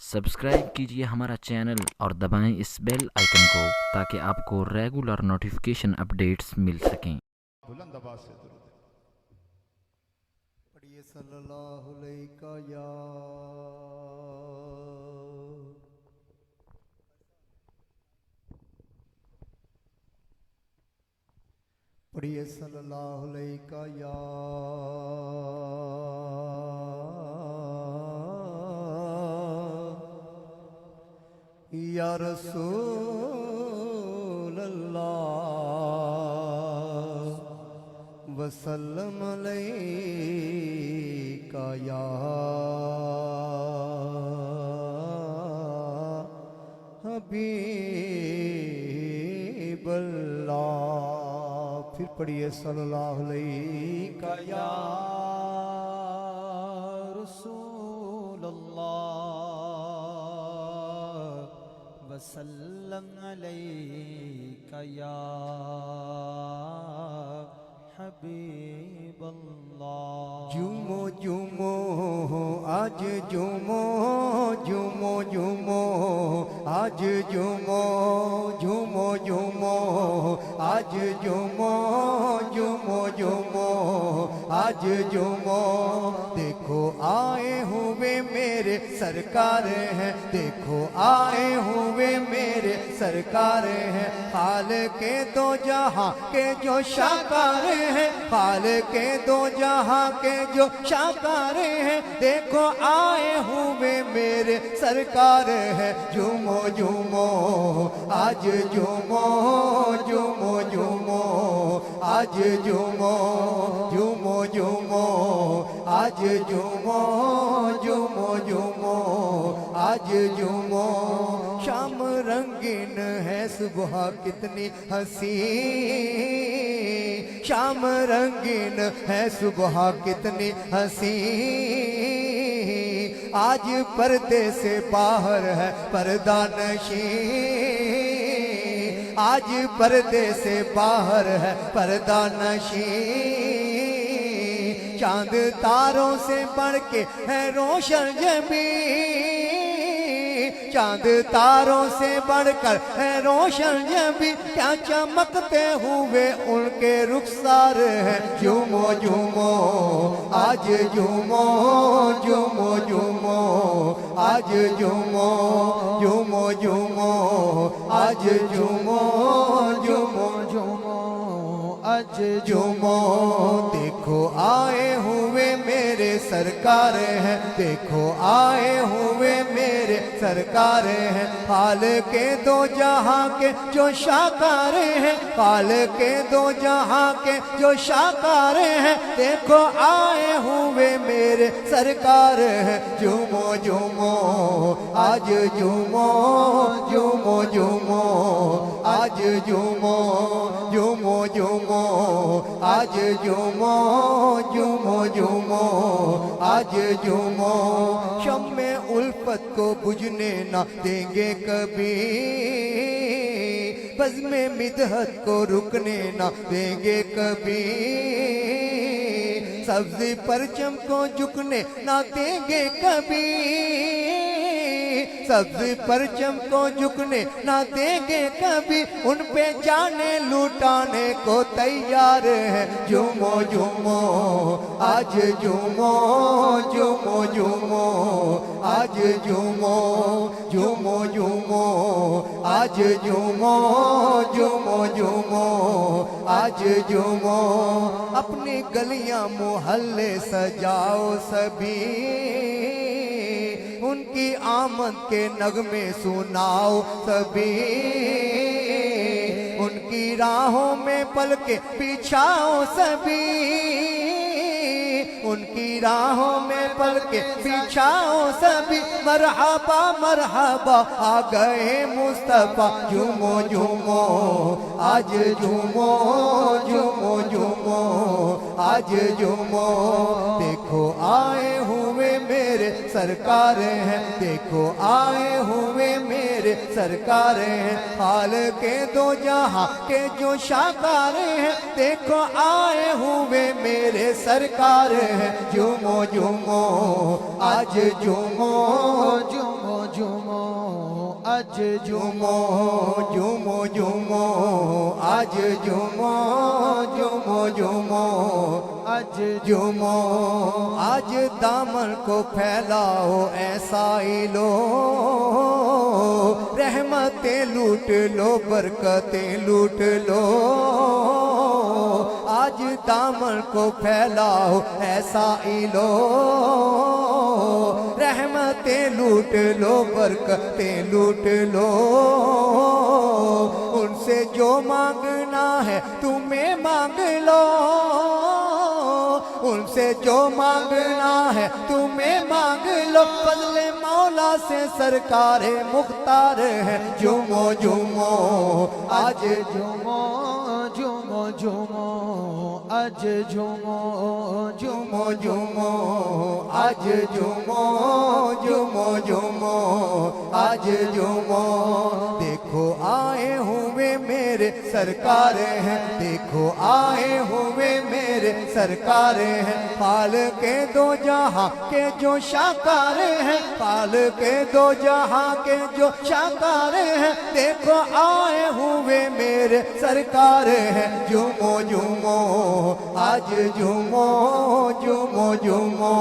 Subscribe कीजिए हमारा channel और दबाएं इस बेल आइकन को ताकि आपको रेगुलर नोटिफिकेशन अपडेट्स मिल सकें। बुलंद आवाज से दुरूद पढ़िए सल्लल्लाहु अलैहि या पढ़िए सल्लल्लाहु अलैहि या रसूल अल्लाह वसल्लम अलैका या हबीब अल्लाह। फिर पढ़िए सल्लल्लाहु अलैका या रसूल अल्लाह वसल्लम अलैका या हबीब अल्लाह। जुमो जुमो आज जुमो जुमो जुमो आज जुमो जुमो जुमो आज जुमो जुमो जुमो आज जुमो। देखो आए हुए मेरे सरकार हैं, देखो आए हुए मेरे सरकार हैं, हाल के दो जहां के जो शाकार हैं, हाल के दो जहां के जो शाकार हैं। देखो आए हुए मेरे सरकार हैं, झूमो झूमो आज झूमो झूमो झूमो आज झूमो झूमो झूमो आज झूमो झूमो झूमो आज झूमो। शाम रंगीन है सुबह कितनी हंसी, शाम रंगीन है सुबह कितनी हंसी। आज पर्दे से बाहर है पर्दा नशी, आज पर्दे से बाहर है पर्दा नशी। चांद तारों से बढ़ के है रोशन जबी, चांद तारों से बढ़कर है रोशन जबी। क्या चमकते हुए उनके रुखसार हैं, झूमो झूमो आज झूमो झूमो झूमो आज झूमो झूमो झूमो आज झूमो झूमो झूमो आज झूमो। देखो आए हुए मेरे सरकार हैं, देखो आए हुए मेरे सरकार हैं, हाल के दो जहां के जो शाकार हैं, हाल के दो जहां के जो शाकार हैं। देखो आए हुए मेरे सरकार हैं, झूमो झूमो आज झूमो झूमो झूमो आज झूमो झूमो झूमो आज झूमो झूमो झूमो आज झूमो। शम्मे उल्फत को बुझने ना देंगे कभी, बज़्मे मिदहत को रुकने ना देंगे कभी, सब्ज़ी परचम को झुकने ना देंगे कभी, सब्ज़ी परचम को झुकने ना देंगे कभी। उन पे जाने लुटाने को तैयार है, झूमो झूमो आज झूमो झूमो झूमो आज झूमो झूमो झूमो आज झूमो झूमो झूमो आज झूमो। अपनी गलियां मोहल्ले सजाओ सभी, उनकी आमद के नगमे सुनाओ सभी, उनकी राहों में पलके बिछाओ सभी, उनकी राहों में पलके बिछाओ सभी। मरहबा मरहबा आ गए मुस्तफा, झूमो झूमो आज झूमो झूमो झूमो आज झूमो। देखो आए हुए मेरे सरकार हैं, देखो आए हुए मेरे सरकार हैं, हाल के दो जहां के जो शाकार हैं। देखो आए हुए मेरे सरकार हैं, झूमो झूमो आज झूमो झूमो झूमो अज झूमो झूमो झूमो अज झूमो झूमो झूमो अज झूमो आज दामन को फैलाओ ऐसा ही लो रहमतें लूट लो बरकतें लूट लो आज दामन को फैलाओ ऐसा ही लो रहमतें लूट लो बरकतें लूट लो उनसे जो मांगना है तुम्हें मांग लो उनसे जो मांगना है तुम्हें मांग लो फजले मौला से सरकार मुख्तार है झूमो झूमो आज झूमो झूमो झूमो आज झूमो झूमो झूमो आज झूमो झूमो झूमो आज झूमो देखो आए हुए मेरे सरकार हैं देखो आए हुए मेरे सरकार हैं पाल के दो जहां के जो शाकार हैं पाल के दो जहां के जो शाकार हैं देखो आए हुए मेरे सरकार हैं झूमो झूमो आज झूमो झूमो झूमो